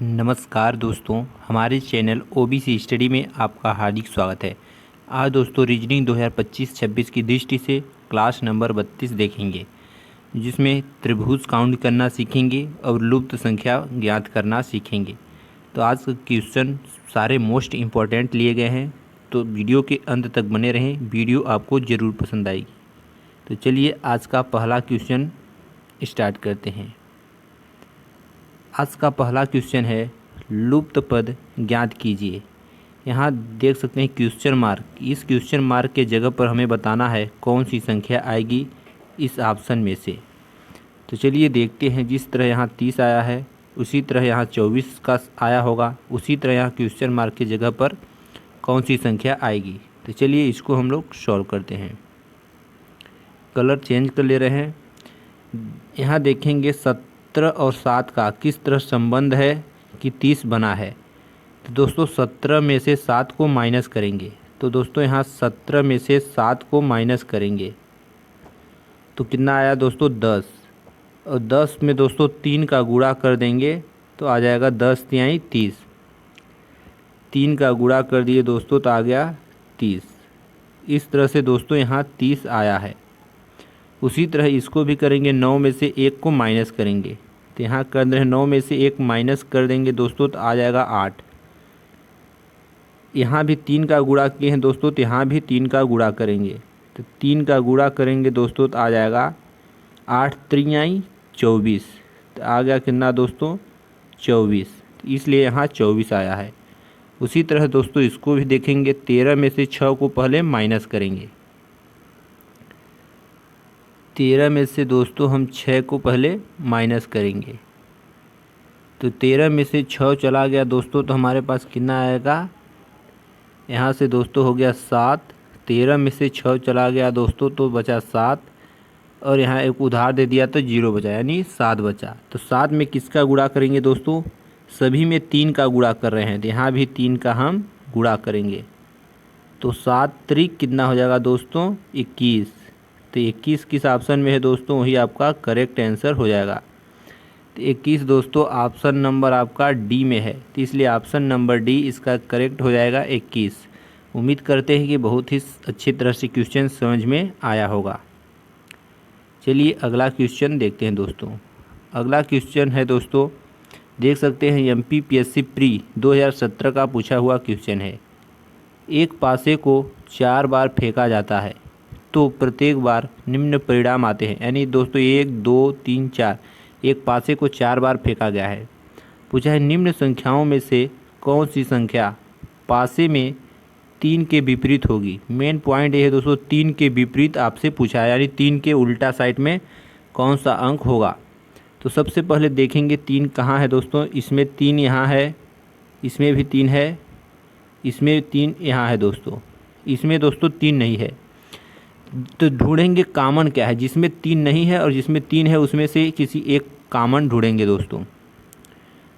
नमस्कार दोस्तों, हमारे चैनल ओबीसी स्टडी में आपका हार्दिक स्वागत है। आज दोस्तों रीजनिंग 2025-26 की दृष्टि से क्लास नंबर 32 देखेंगे, जिसमें त्रिभुज काउंट करना सीखेंगे और लुप्त संख्या ज्ञात करना सीखेंगे। तो आज का क्वेश्चन सारे मोस्ट इम्पॉर्टेंट लिए गए हैं, तो वीडियो के अंत तक बने रहें, वीडियो आपको ज़रूर पसंद आएगी। तो चलिए आज का पहला क्वेश्चन स्टार्ट करते हैं। आज का पहला क्वेश्चन है, लुप्त पद ज्ञात कीजिए। यहाँ देख सकते हैं क्वेश्चन मार्क। इस क्वेश्चन मार्क के जगह पर हमें बताना है कौन सी संख्या आएगी इस ऑप्शन में से। तो चलिए देखते हैं। जिस तरह यहाँ 30 आया है उसी तरह यहाँ 24 का आया होगा, उसी तरह यहाँ क्वेश्चन मार्क की जगह पर कौन सी संख्या आएगी। तो चलिए इसको हम लोग सॉल्व करते हैं। कलर चेंज कर ले रहे हैं। यहाँ देखेंगे 17 और 7 का किस तरह संबंध है कि 30 बना है। तो दोस्तों 17 में से 7 को माइनस करेंगे। तो दोस्तों यहाँ 17 में से 7 को माइनस करेंगे तो कितना आया दोस्तों 10। और 10 में दोस्तों 3 का गुणा कर देंगे तो आ जाएगा 10 तिहाई 30। 3 का गुणा कर दिए दोस्तों तो आ गया 30। इस तरह से दोस्तों यहाँ 30 आया है। उसी तरह इसको भी करेंगे, 9 में से 1 को माइनस करेंगे। तो यहाँ कर रहे हैं 9 में से 1 माइनस कर देंगे दोस्तों तो आ जाएगा 8। यहाँ भी 3 का गुणा किए हैं दोस्तों, तो यहाँ भी 3 का गुणा करेंगे। तो 3 का गुणा करेंगे दोस्तों तो आ जाएगा 8 त्रियाई 24। तो आ गया कितना दोस्तों 24। तो इसलिए यहाँ 24 आया है। उसी तरह दोस्तों इसको भी देखेंगे, 13 में से 6 को पहले माइनस करेंगे। 13 में से दोस्तों हम 6 को पहले माइनस करेंगे। तो 13 में से 6 चला गया दोस्तों तो हमारे पास कितना आएगा, यहाँ से दोस्तों हो गया 7। 13 में से 6 चला गया दोस्तों तो बचा 7, और यहाँ एक उधार दे दिया तो 0 बचा, यानी 7 बचा। तो 7 में किसका गुणा करेंगे दोस्तों, सभी में 3 का गुणा कर रहे हैं, तो यहाँ भी 3 का हम गुणा करेंगे। तो 7 त्रिक कितना हो जाएगा दोस्तों 21। तो 21 किस ऑप्शन में है दोस्तों, वही आपका करेक्ट आंसर हो जाएगा। तो 21 दोस्तों ऑप्शन नंबर आपका डी में है, तो इसलिए ऑप्शन नंबर डी इसका करेक्ट हो जाएगा 21। उम्मीद करते हैं कि बहुत ही अच्छी तरह से क्वेश्चन समझ में आया होगा। चलिए अगला क्वेश्चन देखते हैं दोस्तों। अगला क्वेश्चन है दोस्तों, देख सकते हैं एमपीपीएससी प्री 2017 का पूछा हुआ क्वेश्चन है। एक पासे को 4 बार फेंका जाता है तो प्रत्येक बार निम्न परिणाम आते हैं। यानी दोस्तों 1 2 3 4, एक पासे को 4 बार फेंका गया है। पूछा है निम्न संख्याओं में से कौन सी संख्या पासे में 3 के विपरीत होगी। मेन पॉइंट ये है दोस्तों, 3 के विपरीत आपसे पूछा है, यानी 3 के उल्टा साइड में कौन सा अंक होगा। तो सबसे पहले देखेंगे 3 कहाँ है दोस्तों। इसमें 3 यहाँ है, इसमें भी 3 है, इसमें 3 यहाँ है दोस्तों, इसमें दोस्तों 3 नहीं है। तो ढूंढेंगे कॉमन क्या है, जिसमें 3 नहीं है और जिसमें 3 है उसमें से किसी एक कॉमन ढूंढेंगे दोस्तों।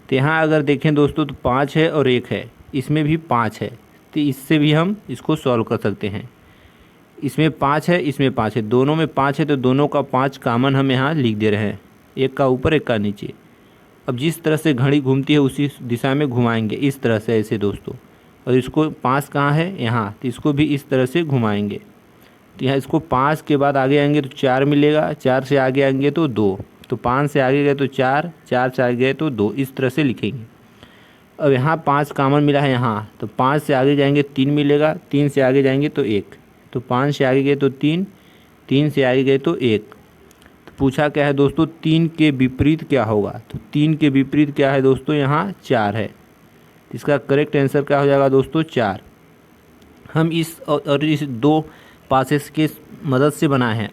तो यहाँ अगर देखें दोस्तों तो 5 है और 1 है, इसमें भी 5 है, तो इससे भी हम इसको सॉल्व कर सकते हैं। इसमें 5 है, इसमें 5 है, दोनों में 5 है, तो दोनों का 5 कॉमन हम यहाँ लिख दे रहे हैं, एक का ऊपर एक का नीचे। अब जिस तरह से घड़ी घूमती है उसी दिशा में घुमाएंगे, इस तरह से ऐसे दोस्तों। और इसको 5 कहाँ है यहाँ, तो इसको भी इस तरह से घुमाएंगे। तो यहाँ इसको 5 के बाद आगे आएंगे तो 4 मिलेगा, 4 से आगे आएंगे तो 2, तो 5 से आगे गए तो 4, 4 से आगे गए तो 2, इस तरह से लिखेंगे। अब यहाँ 5 कॉमन मिला है यहाँ, तो 5 से आगे जाएंगे 3 मिलेगा, 3 से आगे जाएंगे तो 1, तो 5 से आगे गए तो 3, 3 से आगे गए तो 1। तो पूछा क्या है दोस्तों, 3 के विपरीत क्या होगा। तो 3 के विपरीत क्या है दोस्तों, यहाँ 4 है। इसका करेक्ट आंसर क्या हो जाएगा दोस्तों 4। हम इस और इस 2 पासेस के मदद से बनाए हैं।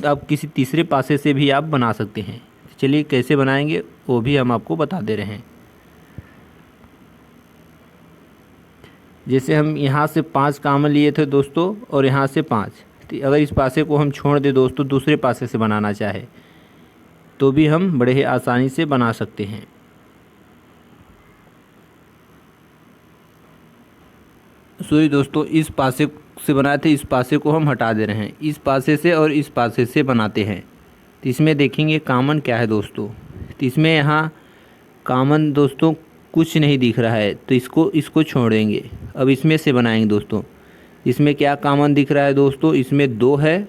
अब किसी तीसरे पासे से भी आप बना सकते हैं। चलिए कैसे बनाएंगे वो भी हम आपको बता दे रहे हैं। जैसे हम यहाँ से 5 कॉमन लिए थे दोस्तों और यहाँ से 5, तो अगर इस पासे को हम छोड़ दें दोस्तों, दूसरे पासे से बनाना चाहे तो भी हम बड़े ही आसानी से बना सकते हैं। सॉरी दोस्तों, इस पासे से बनाए थे, इस पासे को हम हटा दे रहे हैं, इस पासे से और इस पासे से बनाते हैं। तो इसमें देखेंगे कॉमन क्या है दोस्तों। तो इसमें यहाँ कॉमन दोस्तों कुछ नहीं दिख रहा है तो इसको छोड़ेंगे। अब इसमें से बनाएंगे दोस्तों। इसमें क्या कॉमन दिख रहा है दोस्तों, इसमें 2 है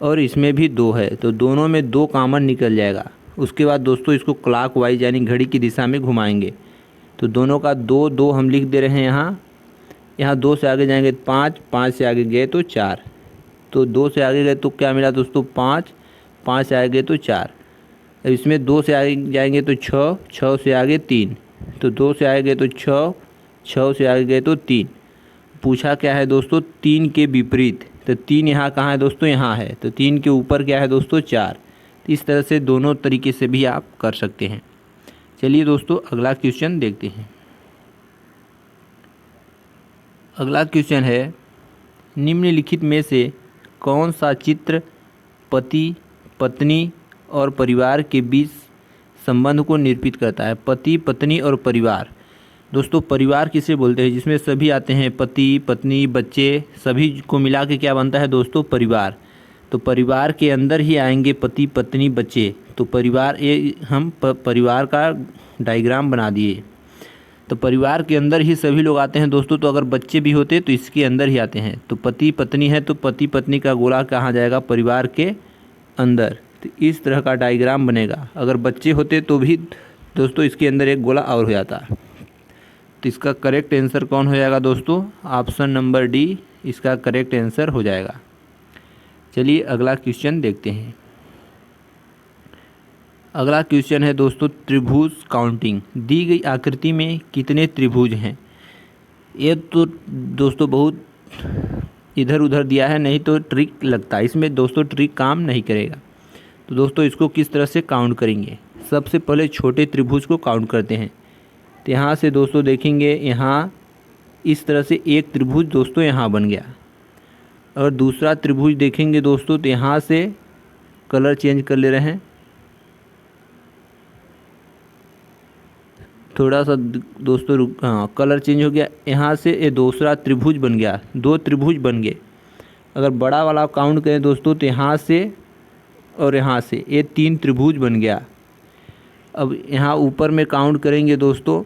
और इसमें भी 2 है, तो दोनों में 2 कॉमन निकल जाएगा। उसके बाद दोस्तों इसको क्लॉकवाइज यानी घड़ी की दिशा में घुमाएंगे, तो दोनों का 2 2 हम लिख दे रहे हैं यहाँ 2 से आगे जाएंगे 5, 5 से आगे गए तो 4, तो 2 से आगे गए तो क्या मिला दोस्तों 5, 5 से आगे गए तो 4। अब इसमें 2 से आगे जाएंगे तो 6, 6 से आगे 3, तो 2 से आगे गए तो 6, 6 से आगे गए तो 3। पूछा क्या है दोस्तों 3 के विपरीत, तो 3 यहाँ कहाँ है दोस्तों, यहाँ है, तो 3 के ऊपर क्या है दोस्तों 4। तो इस तरह से दोनों तरीके से भी आप कर सकते हैं। चलिए दोस्तों अगला क्वेश्चन देखते हैं। अगला क्वेश्चन है, निम्नलिखित में से कौन सा चित्र पति, पत्नी और परिवार के बीच संबंध को निरूपित करता है। पति, पत्नी और परिवार। दोस्तों परिवार किसे बोलते हैं, जिसमें सभी आते हैं, पति, पत्नी, बच्चे, सभी को मिला के क्या बनता है दोस्तों परिवार। तो परिवार के अंदर ही आएंगे पति, पत्नी, बच्चे, तो परिवार, ये हम परिवार का डायग्राम बना दिए। तो परिवार के अंदर ही सभी लोग आते हैं दोस्तों, तो अगर बच्चे भी होते तो इसके अंदर ही आते हैं। तो पति पत्नी है तो पति पत्नी का गोला कहाँ जाएगा, परिवार के अंदर। तो इस तरह का डायग्राम बनेगा। अगर बच्चे होते तो भी दोस्तों इसके अंदर एक गोला और हो जाता। तो इसका करेक्ट आंसर कौन हो जाएगा दोस्तों, ऑप्शन नंबर डी इसका करेक्ट आंसर हो जाएगा। चलिए अगला क्वेश्चन देखते हैं। अगला क्वेश्चन है दोस्तों त्रिभुज काउंटिंग। दी गई आकृति में कितने त्रिभुज हैं। ये तो दोस्तों बहुत इधर उधर दिया है, नहीं तो ट्रिक लगता है इसमें दोस्तों, ट्रिक काम नहीं करेगा। तो दोस्तों इसको किस तरह से काउंट करेंगे, सबसे पहले छोटे त्रिभुज को काउंट करते हैं। तो यहाँ से दोस्तों देखेंगे, यहाँ इस तरह से एक त्रिभुज दोस्तों यहाँ बन गया, और दूसरा त्रिभुज देखेंगे दोस्तों तो यहाँ से कलर चेंज कर ले रहे हैं, थोड़ा सा दोस्तों हाँ कलर चेंज हो गया। यहाँ से ये दूसरा त्रिभुज बन गया, 2 त्रिभुज बन गए। अगर बड़ा वाला काउंट करें दोस्तों तो यहाँ से और यहाँ से ये 3 त्रिभुज बन गया। अब यहाँ ऊपर में काउंट करेंगे दोस्तों,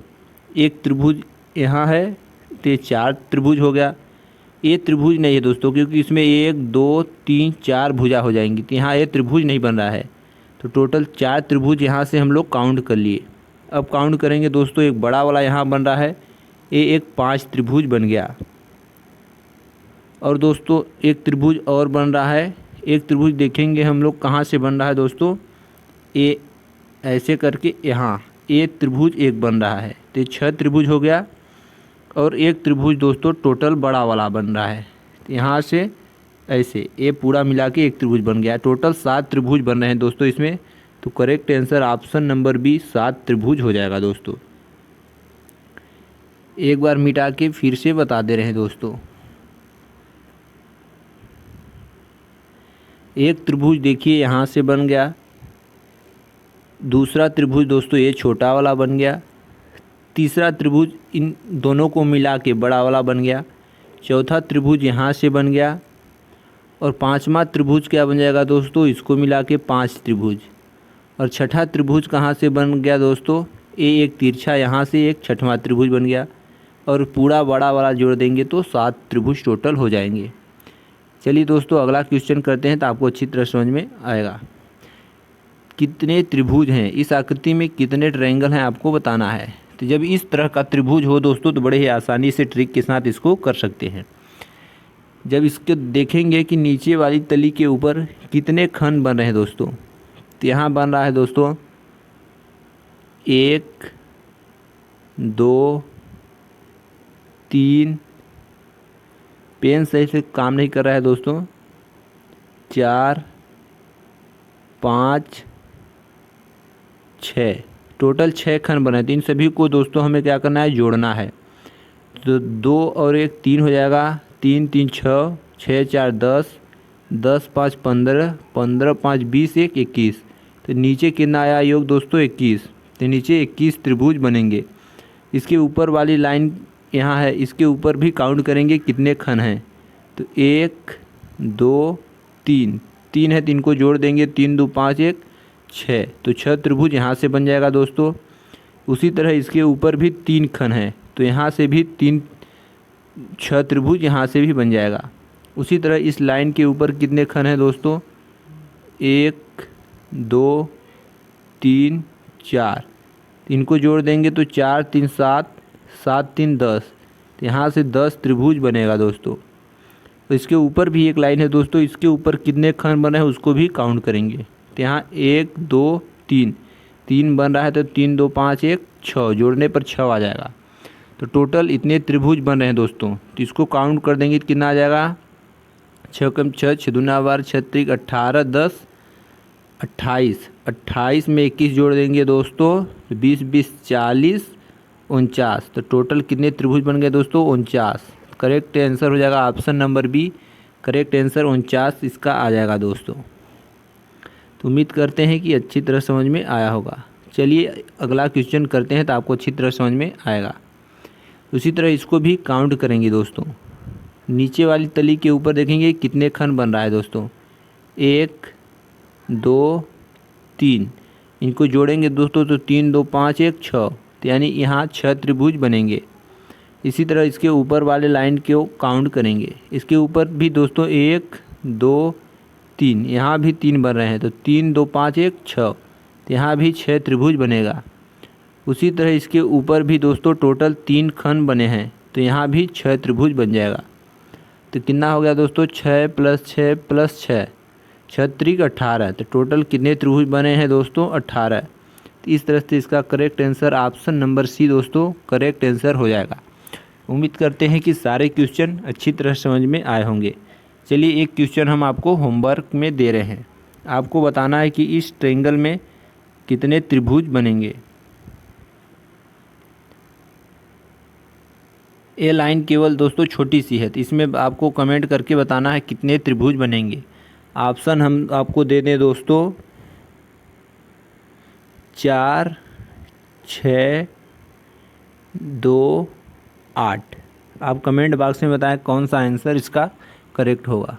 एक त्रिभुज यहाँ है तो ये 4 त्रिभुज हो गया। ये त्रिभुज नहीं है दोस्तों, क्योंकि इसमें 1 2 3 4 भुजा हो जाएंगी, तो यहाँ ये त्रिभुज नहीं बन रहा है। तो टोटल 4 त्रिभुज यहाँ से हम लोग काउंट कर लिए। अब काउंट करेंगे दोस्तों, एक बड़ा वाला यहाँ बन रहा है, ये एक 5 त्रिभुज बन गया। और दोस्तों एक त्रिभुज और बन रहा है, एक त्रिभुज देखेंगे हम लोग कहाँ से बन रहा है दोस्तों, ये ऐसे करके यहाँ ये त्रिभुज एक बन रहा है, तो 6 त्रिभुज हो गया। और एक त्रिभुज दोस्तों टोटल बड़ा वाला बन रहा है, तो यहाँ से ऐसे ये पूरा मिला के एक त्रिभुज बन गया। टोटल 7 त्रिभुज बन रहे हैं दोस्तों इसमें। तो correct answer option number B 7 त्रिभुज हो जाएगा दोस्तों। एक बार मिटा के फिर से बता दे रहे हैं दोस्तों। एक त्रिभुज देखिए यहाँ से बन गया, दूसरा त्रिभुज दोस्तों ये छोटा वाला बन गया, तीसरा त्रिभुज इन दोनों को मिला के बड़ा वाला बन गया, चौथा त्रिभुज यहाँ से बन गया, और पांचवा त्रिभुज क्या बन जाएगा दोस्तों, इसको मिला के 5 त्रिभुज। और छठा त्रिभुज कहाँ से बन गया दोस्तों, ये एक तिरछा यहाँ से एक छठवां त्रिभुज बन गया, और पूरा बड़ा वाला जोड़ देंगे तो 7 त्रिभुज टोटल हो जाएंगे। चलिए दोस्तों अगला क्वेश्चन करते हैं, तो आपको अच्छी तरह समझ में आएगा। कितने त्रिभुज हैं इस आकृति में, कितने ट्रायंगल हैं आपको बताना है। तो जब इस तरह का त्रिभुज हो दोस्तों तो बड़े ही आसानी से ट्रिक के साथ इसको कर सकते हैं। जब इसके देखेंगे कि नीचे वाली तली के ऊपर कितने खंड बन रहे हैं दोस्तों, तो यहाँ बन रहा है दोस्तों 1 2 3, पेन सही से काम नहीं कर रहा है दोस्तों, 4 5 6, टोटल 6 खंड बने। तो इन सभी को दोस्तों हमें क्या करना है, जोड़ना है। तो 2 और 1 3 हो जाएगा, 3 3 6, 6 4 10, 10 5 15, 15 5 20, 1 21। तो नीचे कितना आया योग दोस्तों 21। तो नीचे 21 त्रिभुज बनेंगे। इसके ऊपर वाली लाइन यहाँ है, इसके ऊपर भी काउंट करेंगे कितने खंड हैं। तो 1 2 3, 3 है, 3 को जोड़ देंगे, 3 2 5 1 6, तो 6 त्रिभुज यहाँ से बन जाएगा दोस्तों। उसी तरह इसके ऊपर भी 3 खन है, तो यहाँ से भी 3 6 त्रिभुज यहाँ से भी बन जाएगा। उसी तरह इस लाइन के ऊपर कितने खन हैं दोस्तों, 1 2 3 4, इनको जोड़ देंगे तो 4 3 7, 7 3 10, तो यहाँ से 10 त्रिभुज बनेगा दोस्तों। तो इसके ऊपर भी एक लाइन है दोस्तों, इसके ऊपर कितने खंड बने हैं उसको भी काउंट करेंगे। तो यहाँ 1 2 3, 3 बन रहा है तो 3 2 5 1 6, जोड़ने पर 6 आ जाएगा। तो टोटल इतने त्रिभुज बन रहे हैं दोस्तों, तो इसको काउंट कर देंगे तो कितना आ जाएगा, 6 कम 6, 6 दूना 12, 6 3 18, 10 28, 28 में 21 जोड़ देंगे दोस्तों, 20 20 40 49, तो टोटल कितने त्रिभुज बन गए दोस्तों, 49। करेक्ट आंसर हो जाएगा option number B, correct answer 49 इसका आ जाएगा दोस्तों। तो उम्मीद करते हैं कि अच्छी तरह समझ में आया होगा। चलिए अगला क्वेश्चन करते हैं तो आपको अच्छी तरह समझ में आएगा। उसी तरह इसको भी काउंट करेंगे दोस्तों। नीचे वाली तली के ऊपर देखेंगे कितने खंड बन रहा है दोस्तों, 1 2 3, इनको जोड़ेंगे दोस्तों तो 3 2 5 1 6, तो यानी यहाँ 6 त्रिभुज बनेंगे। इसी तरह इसके ऊपर वाले लाइन को काउंट करेंगे, इसके ऊपर भी दोस्तों 1 2 3, यहाँ भी 3 बन रहे हैं तो 3 2 5 1 6, तो यहाँ भी 6 त्रिभुज बनेगा। उसी तरह इसके ऊपर भी दोस्तों टोटल 3 खंड बने हैं, तो यहाँ भी 6 त्रिभुज बन जाएगा। तो कितना हो गया दोस्तों, 6 + 6 + 6, 6 त्रिक 18, तो टोटल कितने त्रिभुज बने हैं दोस्तों, 18। तो इस तरह से इसका correct answer option number C दोस्तों करेक्ट आंसर हो जाएगा। उम्मीद करते हैं कि सारे क्वेश्चन अच्छी तरह समझ में आए होंगे। चलिए एक क्वेश्चन हम आपको होमवर्क में दे रहे हैं, आपको बताना है कि इस ट्रायंगल में कितने त्रिभुज बनेंगे। ये लाइन केवल दोस्तों छोटी सी है, तो इसमें आपको कमेंट करके बताना है कितने त्रिभुज बनेंगे। ऑप्शन हम आपको दे दें दोस्तों, 4 6 2 8। आप कमेंट बॉक्स में बताएं कौन सा आंसर इसका करेक्ट होगा।